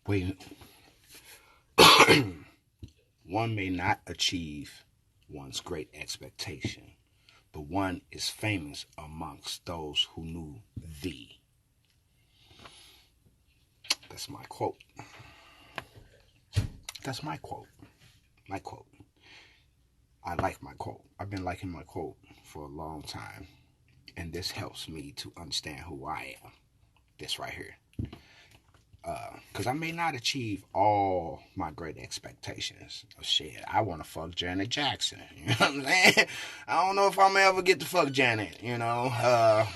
We one may not achieve one's great expectation, but one is famous amongst those who knew thee. That's my quote. That's my quote. My quote. I like my quote. I've been liking my quote for a long time, and this helps me to understand who I am. This right here. Because I may not achieve all my great expectations. Oh, shit, I want to fuck Janet Jackson. You know what I'm saying? I don't know if I'm ever get to fuck Janet, you know.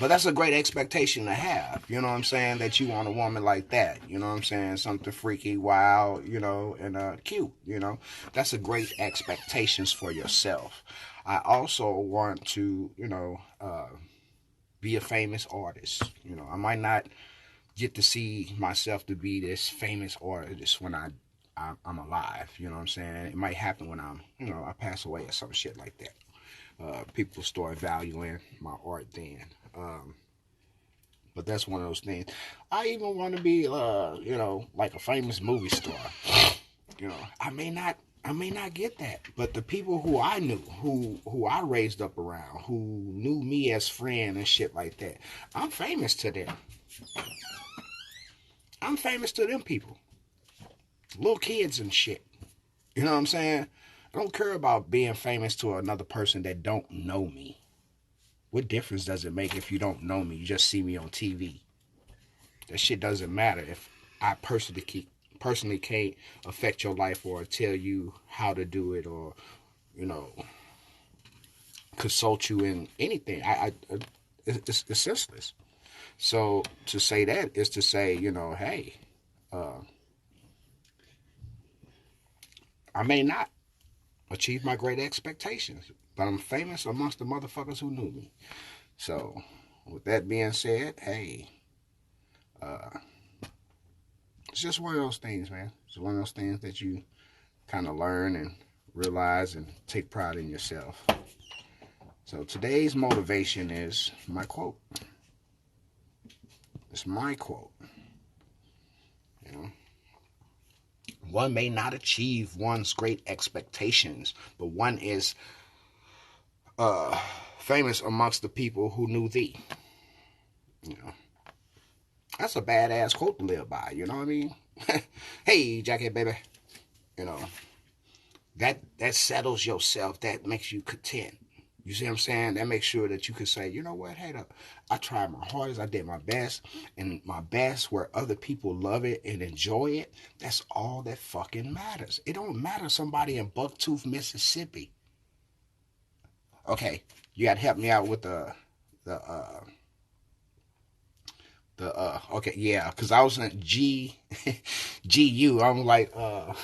But that's a great expectation to have. You know what I'm saying? That you want a woman like that. You know what I'm saying? Something freaky, wild, you know, and cute, you know. That's a great expectations for yourself. I also want to, you know, be a famous artist. You know, I might not get to see myself to be this famous artist when I'm alive. You know what I'm saying? It might happen when I pass away or some shit like that. People start valuing my art then. But that's one of those things. I even want to be, like a famous movie star. You know, I may not get that, but the people who I knew, who I raised up around, who knew me as friend and shit like that, I'm famous to them. I'm famous to them people. Little kids and shit. You know what I'm saying? I don't care about being famous to another person that don't know me. What difference does it make if you don't know me? You just see me on TV. That shit doesn't matter if I personally can't affect your life or tell you how to do it or, you know, consult you in anything. It's senseless. So to say that is to say, you know, hey, I may not achieve my great expectations, but I'm famous amongst the motherfuckers who knew me. So with that being said, hey, it's just one of those things, man. It's one of those things that you kind of learn and realize and take pride in yourself. So today's motivation is my quote. It's my quote. You know, one may not achieve one's great expectations, but one is famous amongst the people who knew thee. You know, that's a badass quote to live by. You know what I mean? Hey, Jacket baby. You know, that settles yourself. That makes you content. You see what I'm saying? That makes sure that you can say, you know what, hey, I tried my hardest, I did my best, and my best where other people love it and enjoy it, that's all that fucking matters. It don't matter somebody in Bucktooth, Mississippi. Okay, you gotta help me out with okay, yeah, because I was in GU. I'm like, oh,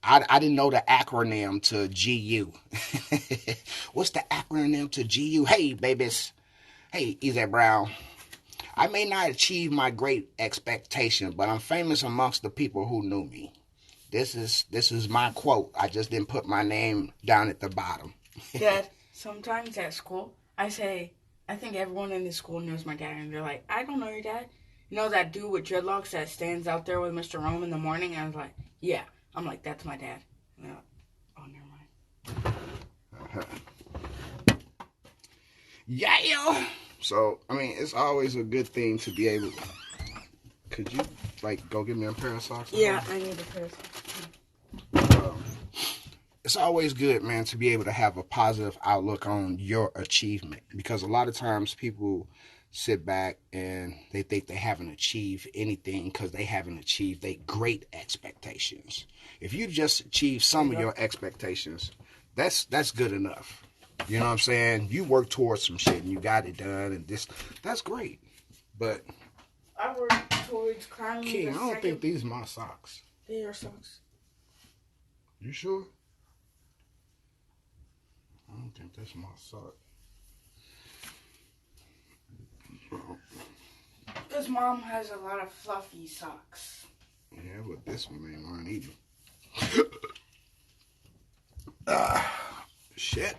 I didn't know the acronym to GU. What's the acronym to GU? Hey, babies. Hey, Easy Brown. I may not achieve my great expectation, but I'm famous amongst the people who knew me. This is my quote. I just didn't put my name down at the bottom. Dad, sometimes at school, I think everyone in the school knows my dad, and they're like, I don't know your dad. You know that dude with dreadlocks that stands out there with Mr. Rome in the morning? And I was like, yeah. I'm like, that's my dad. And like, oh, never mind. Yeah. So, I mean, it's always a good thing to be able. Could you, like, go get me a pair of socks? Yeah, I need a pair of socks. It's always good, man, to be able to have a positive outlook on your achievement, because a lot of times people sit back and they think they haven't achieved anything because they haven't achieved their great expectations. If you just achieve some of your expectations, that's good enough. You know what I'm saying? You work towards some shit and you got it done, and that's great. But I work towards climbing. King, I don't think these are my socks. They are socks. You sure? I don't think that's my sock. Because Mom has a lot of fluffy socks. Yeah, but this one ain't mine either. Shit.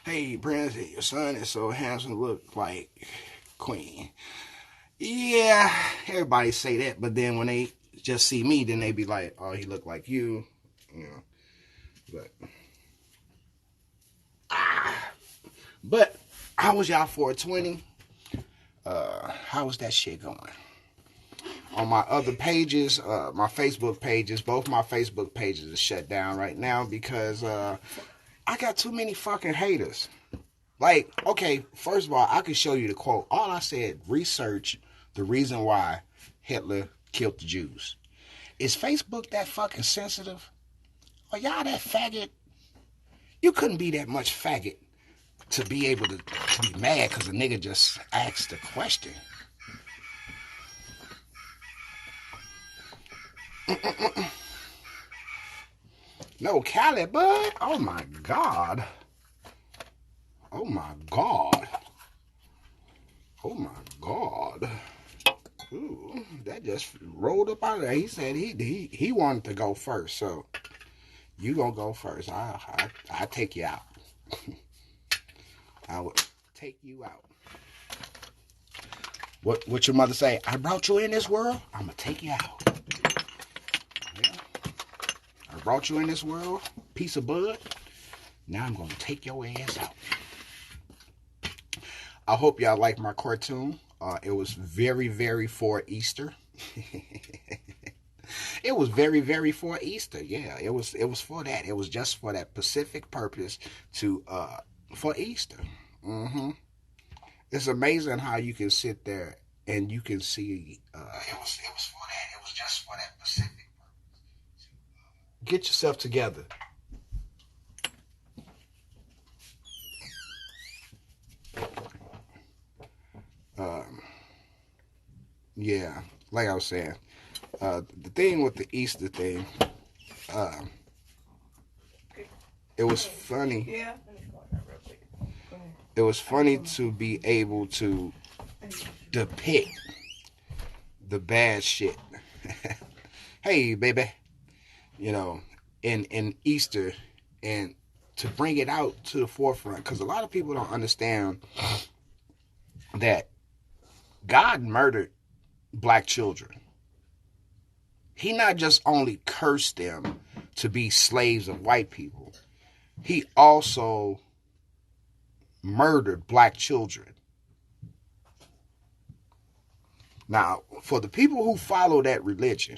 Hey, Prince, your son is so handsome, look like Queen. Yeah, everybody say that, but then when they just see me, then they be like, "Oh, he look like you," you know. But but how was y'all 420? How was that shit going? On my other pages, my Facebook pages, both my Facebook pages are shut down right now because I got too many fucking haters. Like, okay, first of all, I can show you the quote. All I said, research the reason why Hitler killed the Jews. Is Facebook that fucking sensitive? Are y'all that faggot? You couldn't be that much faggot to be able to be mad because a nigga just asked a question. No, Cali, bud. Oh my God. Oh my God. Oh my God. Ooh, that just rolled up out of there. He said he wanted to go first, so you gonna go first. I take you out. I will take you out. What your mother say? I brought you in this world. I'm gonna take you out. Yeah. I brought you in this world, piece of bud. Now I'm gonna take your ass out. I hope y'all like my cartoon. It was very, very for Easter. It was very, very for Easter. Yeah, it was for that. It was just for that specific purpose to for Easter. Mm-hmm. It's amazing how you can sit there and you can see. It was for that. It was just for that specific purpose. Get yourself together. Um, yeah, like I was saying, the thing with the Easter thing, uh, it was funny. Yeah. It was funny to be able to depict the bad shit. Hey, baby, you know, in Easter, and to bring it out to the forefront, because a lot of people don't understand that God murdered black children. He not just only cursed them to be slaves of white people, he also murdered black children. Now, for the people who follow that religion,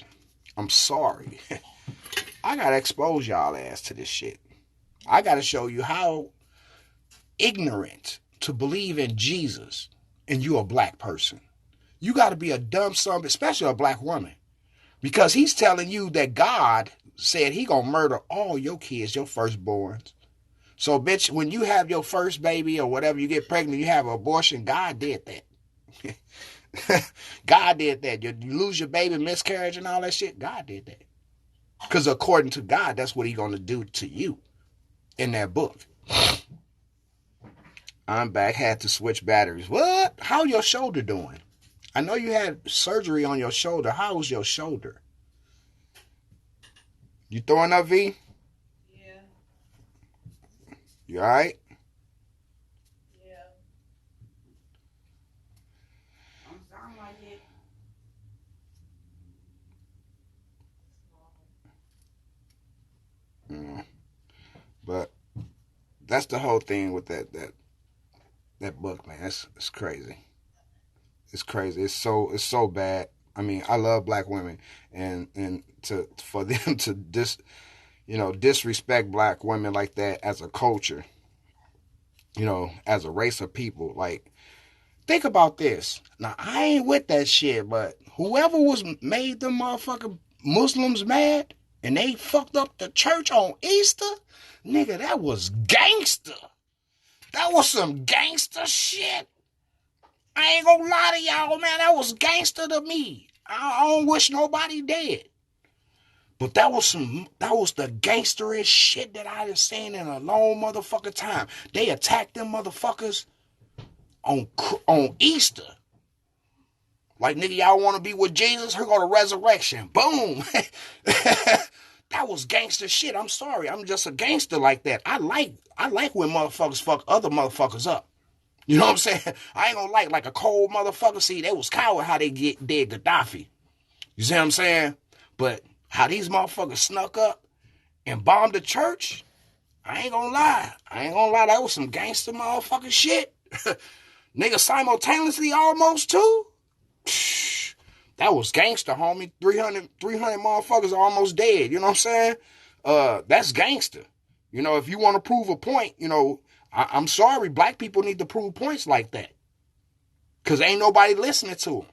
I'm sorry. I gotta expose y'all ass to this shit. I gotta show you how ignorant to believe in Jesus and you a black person. You gotta be a dumb son, especially a black woman. Because he's telling you that God said he gonna murder all your kids, your firstborns. So, bitch, when you have your first baby or whatever, you get pregnant, you have an abortion, God did that. God did that. You lose your baby, miscarriage and all that shit, God did that. Because according to God, that's what he's going to do to you in that book. I'm back, had to switch batteries. What? How your shoulder doing? I know you had surgery on your shoulder. How was your shoulder? You throwing up, V? Yeah. You all right? Yeah. Don't sound like it. But that's the whole thing with that book, man. It's crazy. It's crazy. It's so bad. I mean, I love black women, and for them to disrespect black women like that as a culture, as a race of people. Like, think about this. Now, I ain't with that shit, but whoever was made them motherfucking Muslims mad and they fucked up the church on Easter, nigga, that was gangster. That was some gangster shit. I ain't gonna lie to y'all, man. That was gangster to me. I don't wish nobody dead. But that was the gangsterish shit that I done seen in a long motherfucking time. They attacked them motherfuckers on Easter. Like, nigga, y'all want to be with Jesus? Here go the resurrection. Boom. That was gangster shit. I'm sorry. I'm just a gangster like that. I like when motherfuckers fuck other motherfuckers up. You know what I'm saying? I ain't gonna like a cold motherfucker. See, they was coward how they did Gaddafi. You see what I'm saying? But how these motherfuckers snuck up and bombed the church, I ain't gonna lie. That was some gangster motherfucking shit. Nigga simultaneously almost too. That was gangster, homie. 300 motherfuckers are almost dead. You know what I'm saying? That's gangster. You know, if you want to prove a point, you know, I'm sorry, black people need to prove points like that. Because ain't nobody listening to them.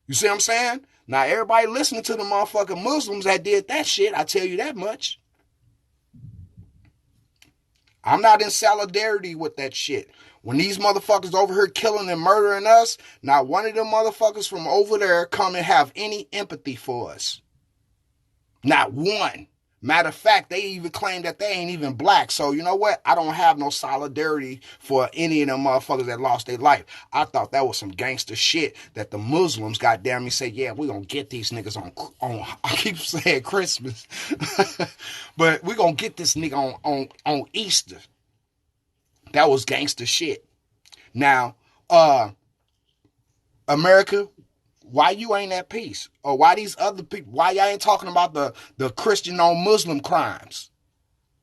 You see what I'm saying? Now, everybody listening to the motherfucking Muslims that did that shit, I tell you that much. I'm not in solidarity with that shit. When these motherfuckers over here killing and murdering us, not one of them motherfuckers from over there come and have any empathy for us. Not one. Matter of fact, they even claim that they ain't even black. So you know what? I don't have no solidarity for any of them motherfuckers that lost their life. I thought that was some gangster shit that the Muslims goddamn me say, yeah, we gonna get these niggas on I keep saying Christmas. But we gonna get this nigga on Easter. That was gangster shit. Now, America, why you ain't at peace? Or why these other people, why y'all ain't talking about the Christian on Muslim crimes?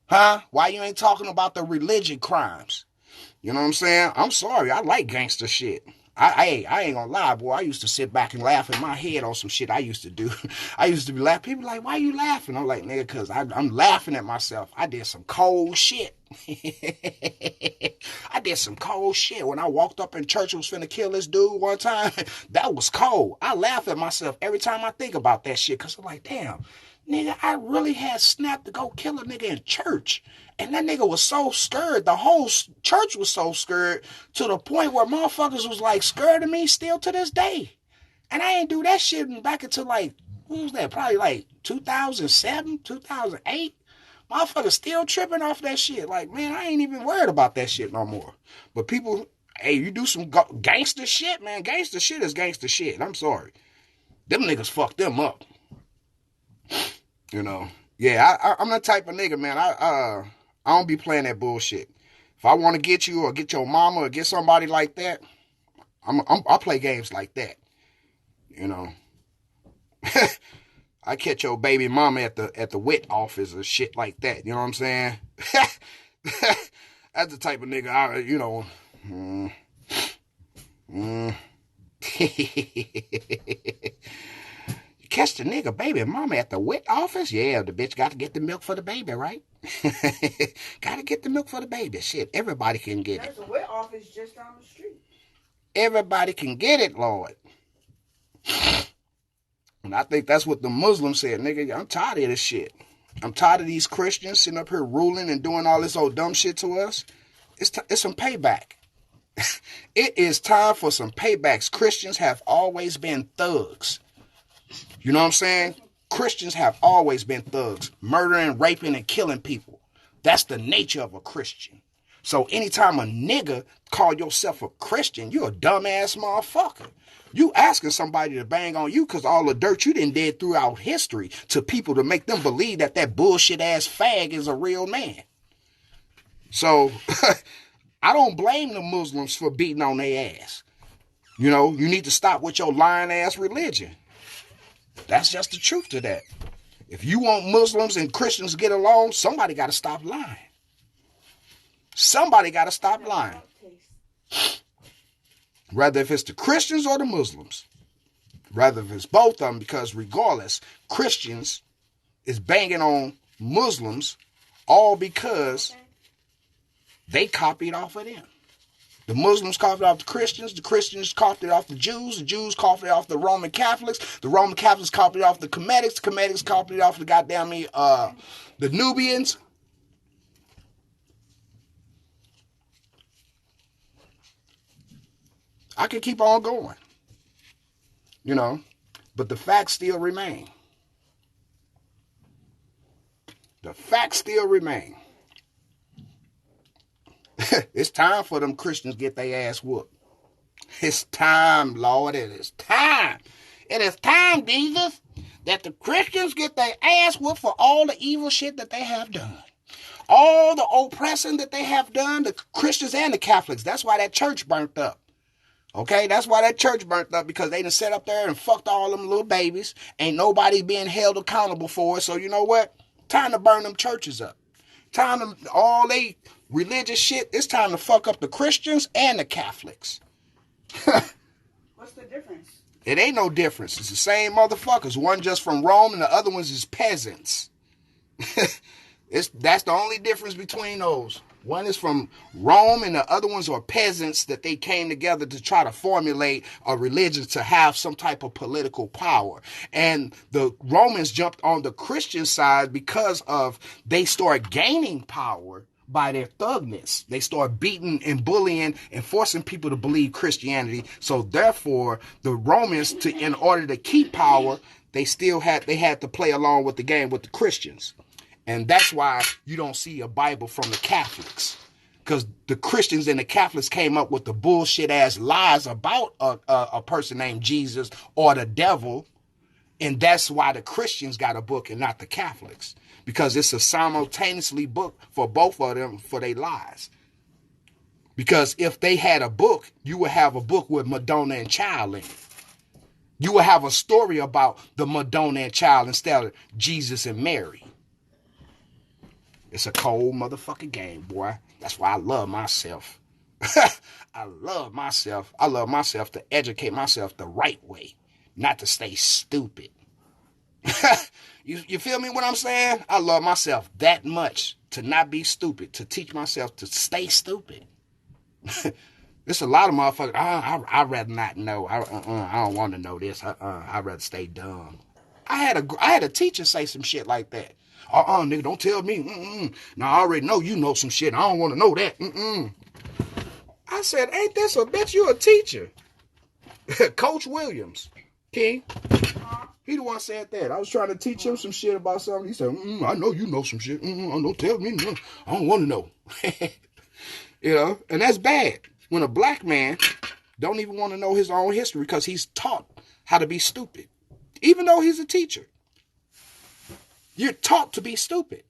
Huh? Why you ain't talking about the religion crimes? You know what I'm saying? I'm sorry, I like gangster shit. I ain't gonna lie, boy. I used to sit back and laugh in my head on some shit I used to do. I used to be laughing. People like, why you laughing? I'm like, nigga, because I'm laughing at myself. I did some cold shit. I did some cold shit. When I walked up in church and was finna kill this dude one time, that was cold. I laugh at myself every time I think about that shit because I'm like, damn, nigga, I really had snapped to go kill a nigga in church. And that nigga was so scared. The whole church was so scared to the point where motherfuckers was like scared of me still to this day. And I ain't do that shit back until like, what was that? Probably like 2007, 2008. Motherfuckers still tripping off that shit. Like, man, I ain't even worried about that shit no more. But people, hey, you do some gangster shit, man. Gangster shit is gangster shit. I'm sorry. Them niggas fucked them up. You know. Yeah, I'm the type of nigga, man. I don't be playing that bullshit. If I want to get you or get your mama or get somebody like that, I play games like that. You know. I catch your baby mama at the wit office or shit like that. You know what I'm saying? That's the type of nigga I, you know. Catch the nigga baby mama at the wet office? Yeah, the bitch got to get the milk for the baby, right? Got to get the milk for the baby. Shit, everybody can get it. There's a wet office just down the street. Everybody can get it, Lord. And I think that's what the Muslims said, nigga, I'm tired of this shit. I'm tired of these Christians sitting up here ruling and doing all this old dumb shit to us. It's some payback. It is time for some paybacks. Christians have always been thugs. You know what I'm saying? Christians have always been thugs, murdering, raping, and killing people. That's the nature of a Christian. So anytime a nigga call yourself a Christian, you a dumbass motherfucker. You asking somebody to bang on you because all the dirt you did throughout history to people to make them believe that bullshit ass fag is a real man. So I don't blame the Muslims for beating on their ass. You know, you need to stop with your lying ass religion. That's just the truth to that. If you want Muslims and Christians to get along, somebody got to stop lying. Somebody got to stop lying. Rather if it's the Christians or the Muslims. Rather if it's both of them, because regardless, Christians is banging on Muslims all because they copied off of them. The Muslims copied off the Christians copied off the Jews copied off the Roman Catholics copied off the Comedics copied off the goddamn the Nubians. I could keep on going, you know, but the facts still remain. The facts still remain. It's time for them Christians to get their ass whooped. It's time, Lord. It is time. It is time, Jesus, that the Christians get their ass whooped for all the evil shit that they have done. All the oppressing that they have done, the Christians and the Catholics, that's why that church burnt up. Okay, that's why that church burnt up, because they done sat up there and fucked all them little babies. Ain't nobody being held accountable for it. So you know what? Time to burn them churches up. Time to, all they religious shit, it's time to fuck up the Christians and the Catholics. What's the difference? It ain't no difference. It's the same motherfuckers. One just from Rome and the other ones is peasants. That's the only difference between those. One is from Rome and the other ones are peasants that they came together to try to formulate a religion to have some type of political power. And the Romans jumped on the Christian side because of they started gaining power by their thugness. They start beating and bullying and forcing people to believe Christianity. So therefore, the Romans, in order to keep power, they had to play along with the game with the Christians. And that's why you don't see a Bible from the Catholics, because the Christians and the Catholics came up with the bullshit ass lies about a person named Jesus or the devil. And that's why the Christians got a book and not the Catholics, because it's a simultaneously book for both of them for their lies. Because if they had a book, you would have a book with Madonna and Child in it. You would have a story about the Madonna and Child instead of Jesus and Mary. It's a cold motherfucking game, boy. That's why I love myself. I love myself. I love myself to educate myself the right way, not to stay stupid. You feel me what I'm saying? I love myself that much to not be stupid, to teach myself to stay stupid. There's a lot of motherfuckers, I'd rather not know. I don't want to know this. I'd rather stay dumb. I had a teacher say some shit like that. Nigga, don't tell me. Now, I already know you know some shit. I don't want to know that. I said, ain't this a bitch? You a teacher. Coach Williams. King. He the one said that. I was trying to teach him some shit about something. He said, I know you know some shit. Don't tell me. No. I don't want to know. You know, and that's bad. When a black man don't even want to know his own history because he's taught how to be stupid. Even though he's a teacher. You're taught to be stupid.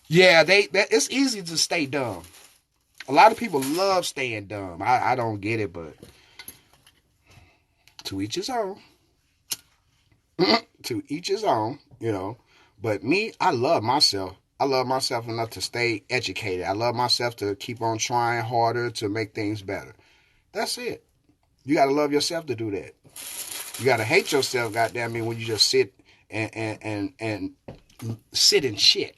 Yeah, it's easy to stay dumb. A lot of people love staying dumb. I don't get it, but to each his own. To each his own, you know. But me, I love myself. I love myself enough to stay educated. I love myself to keep on trying harder to make things better. That's it. You got to love yourself to do that. You got to hate yourself, goddamn me, when you just sit and sit in shit.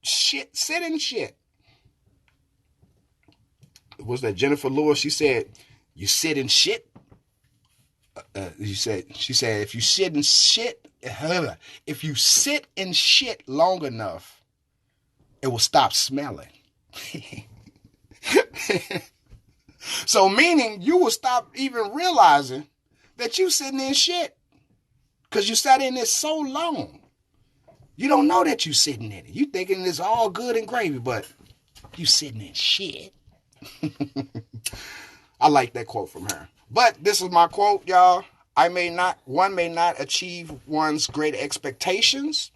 Sit in shit. Was that Jennifer Lewis? She said, you sit in shit. She said, if you sit in shit long enough, it will stop smelling. So meaning you will stop even realizing that you sitting in shit. Because you sat in it so long. You don't know that you sitting in it. You thinking it's all good and gravy, but you sitting in shit. I like that quote from her. But this is my quote, y'all. One may not achieve one's great expectations,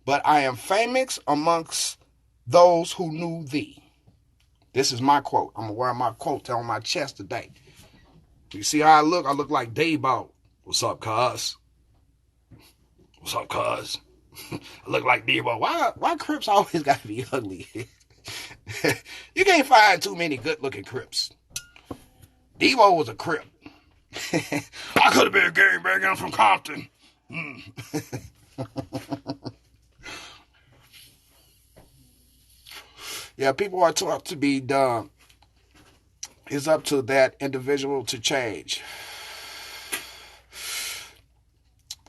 but I am famous amongst those who knew thee. This is my quote. I'm going to wear my quote on my chest today. You see how I look? I look like Dayball. What's up, cuz? What's up, cuz? I look like Dayball. Why Crips always got to be ugly? You can't find too many good-looking Crips. Debo was a Crip. I could have been a gangbanger. I'm from Compton. Yeah, people are taught to be dumb. It's up to that individual to change.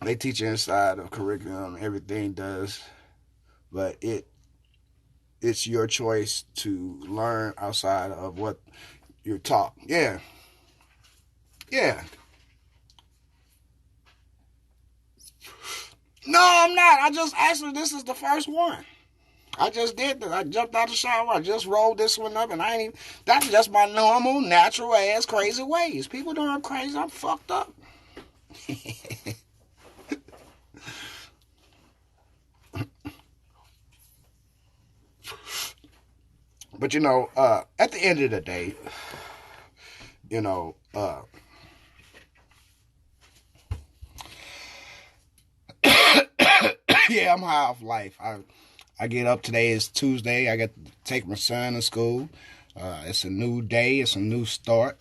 They teach you inside of curriculum, everything does. But it's your choice to learn outside of what you're taught. Yeah. Yeah. No, I'm not. This is the first one. I just did this. I jumped out the shower. I just rolled this one up, and that's just my normal, natural ass crazy ways. People doing crazy. I'm fucked up. But at the end of the day, you know, yeah, I'm high off life. I get up, today is Tuesday. I get to take my son to school. It's a new day. It's a new start.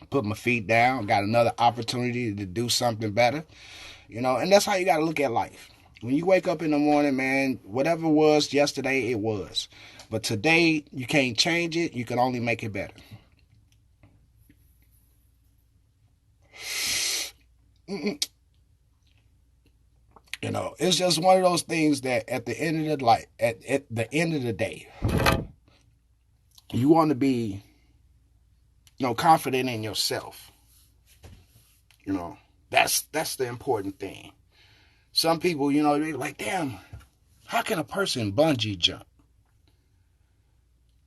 Put my feet down. Got another opportunity to do something better. And that's how you got to look at life. When you wake up in the morning, man, whatever was yesterday, it was. But today, you can't change it. You can only make it better. It's just one of those things that at the end of the at the end of the day, you want to be, confident in yourself. That's the important thing. Some people, they're like, damn, how can a person bungee jump?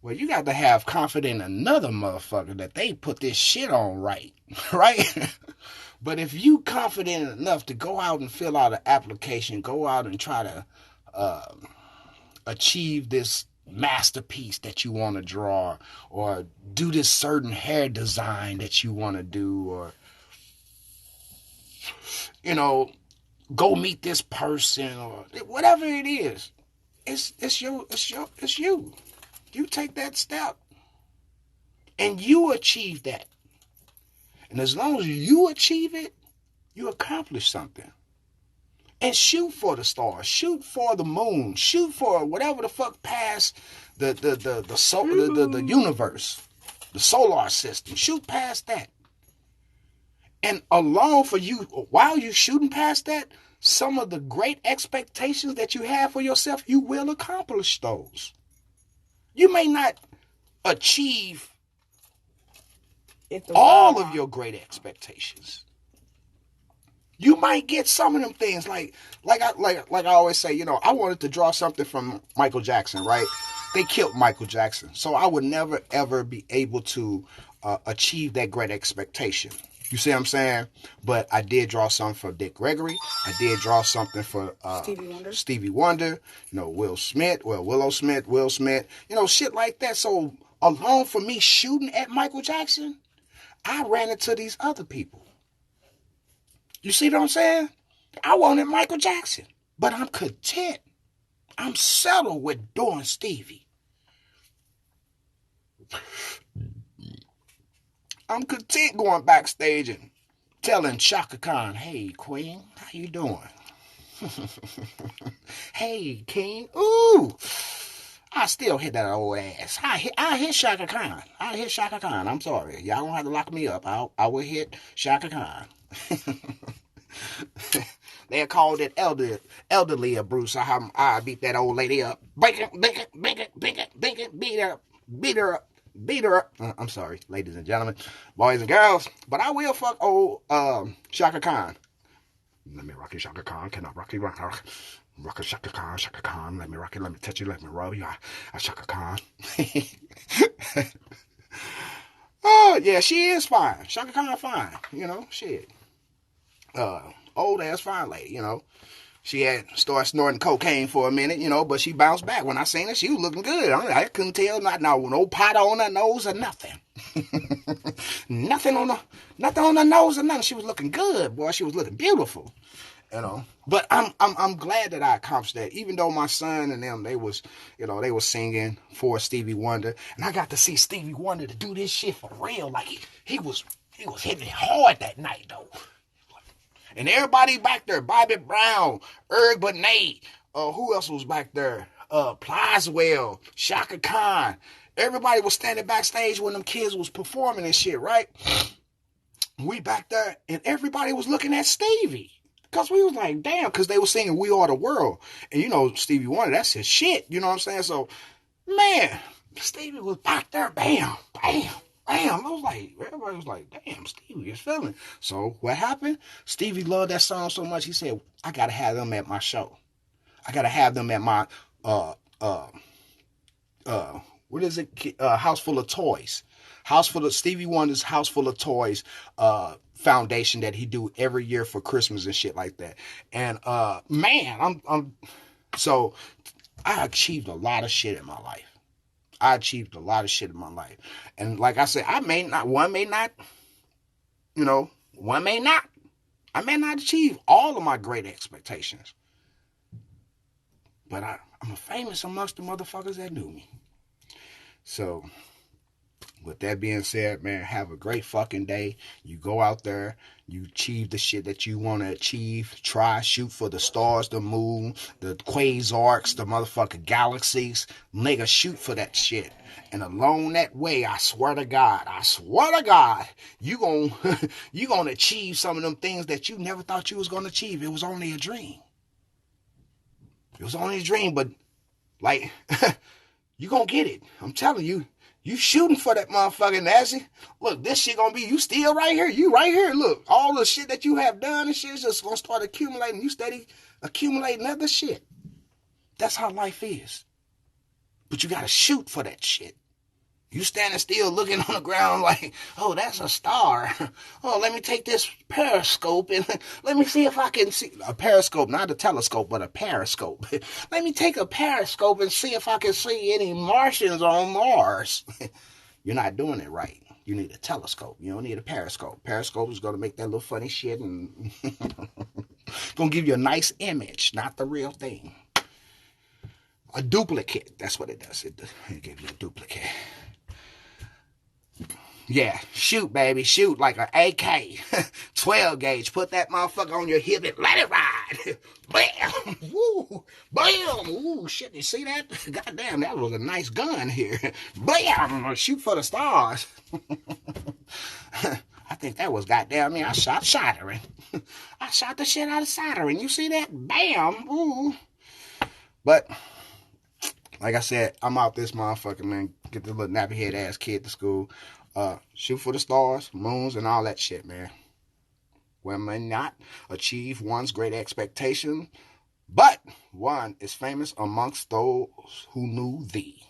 Well, you got to have confidence in another motherfucker that they put this shit on right, right? But if you confident enough to go out and fill out an application, go out and try to achieve this masterpiece that you want to draw, or do this certain hair design that you want to do, or go meet this person, or whatever it is, it's you. You take that step and you achieve that. And as long as you achieve it, you accomplish something. And shoot for the stars, shoot for the moon, shoot for whatever the fuck past the universe, the solar system. Shoot past that. And along for you, while you're shooting past that, some of the great expectations that you have for yourself, you will accomplish those. You may not achieve all of your great expectations. You might get some of them things, like I always say, I wanted to draw something from Michael Jackson, right? They killed Michael Jackson, so I would never ever be able to achieve that great expectation. You see what I'm saying? But I did draw something for Dick Gregory. I did draw something for Stevie Wonder. Willow Smith, shit like that. So along for me shooting at Michael Jackson, I ran into these other people. You see what I'm saying? I wanted Michael Jackson, but I'm content. I'm settled with doing Stevie. I'm content going backstage and telling Shaka Khan, hey, Queen, how you doing? Hey, King, ooh, I still hit that old ass. I hit Shaka Khan. I'm sorry. Y'all don't have to lock me up. I will hit Shaka Khan. They called it elderly abuse. I beat that old lady up. Beat her up. I'm sorry, ladies and gentlemen, boys and girls, but I will fuck old Shaka Khan. Let me rock you, Shaka Khan. Can I rock you? Rock you, Shaka Khan. Let me rock you. Let me touch you. Let me rub you. I Shaka Khan. Oh yeah, she is fine. Shaka Khan fine. Shit. Old ass fine lady. She had started snorting cocaine for a minute, but she bounced back. When I seen her, she was looking good. I couldn't tell, no powder on her nose or nothing. nothing on her nose or nothing. She was looking good, boy. She was looking beautiful, But I'm glad that I accomplished that. Even though my son and them, they was singing for Stevie Wonder, and I got to see Stevie Wonder to do this shit for real. Like he was hitting it hard that night though. And everybody back there, Bobby Brown, Erg Benet, who else was back there? Plazwell, Shaka Khan. Everybody was standing backstage when them kids was performing and shit, right? We back there, and everybody was looking at Stevie. Because we was like, damn, because they were singing We Are the World. And Stevie Wonder, that's his shit. You know what I'm saying? So, man, Stevie was back there, bam, bam. Damn, everybody was like, damn, Stevie is feeling. So what happened? Stevie loved that song so much, he said, I gotta have them at my show. I gotta have them at my what is it? House Full of Toys. Stevie Wonder's House Full of Toys foundation that he do every year for Christmas and shit like that. And man, I'm so I achieved a lot of shit in my life. I achieved a lot of shit in my life. And like I said, one may not, one may not. I may not achieve all of my great expectations. But I'm famous amongst the motherfuckers that knew me. So, with that being said, man, have a great fucking day. You go out there, you achieve the shit that you want to achieve. Try, shoot for the stars, the moon, the quasars, the motherfucking galaxies. Nigga, shoot for that shit. And along that way, I swear to God, you gonna achieve some of them things that you never thought you was gonna achieve. It was only a dream. It was only a dream, but like, you gonna get it. I'm telling you. You shooting for that motherfucking Nazi. Look, this shit gonna be, you still right here. You right here. Look, all the shit that you have done and shit is just gonna start accumulating. You steady accumulating other shit. That's how life is. But you gotta shoot for that shit. You standing still looking on the ground like, oh, that's a star. Oh, let me take this periscope and let me see if I can see. A periscope, not a telescope, but a periscope. Let me take a periscope and see if I can see any Martians on Mars. You're not doing it right. You need a telescope. You don't need a periscope. Periscope is going to make that little funny shit and going to give you a nice image, not the real thing. A duplicate. That's what it does. It gives you a duplicate. Yeah, shoot, baby, shoot like an AK, 12 gauge. Put that motherfucker on your hip and let it ride. Bam, woo, bam, ooh, shit. You see that? Goddamn, that was a nice gun here. Bam, shoot for the stars. I think that was goddamn me. I shot soldering. I shot the shit out of soldering. You see that? Bam, ooh. But like I said, I'm out this motherfucker, man. Get the little nappy head ass kid to school. Shoot for the stars, moons, and all that shit, man. One may not achieve one's great expectation, but one is famous amongst those who knew thee.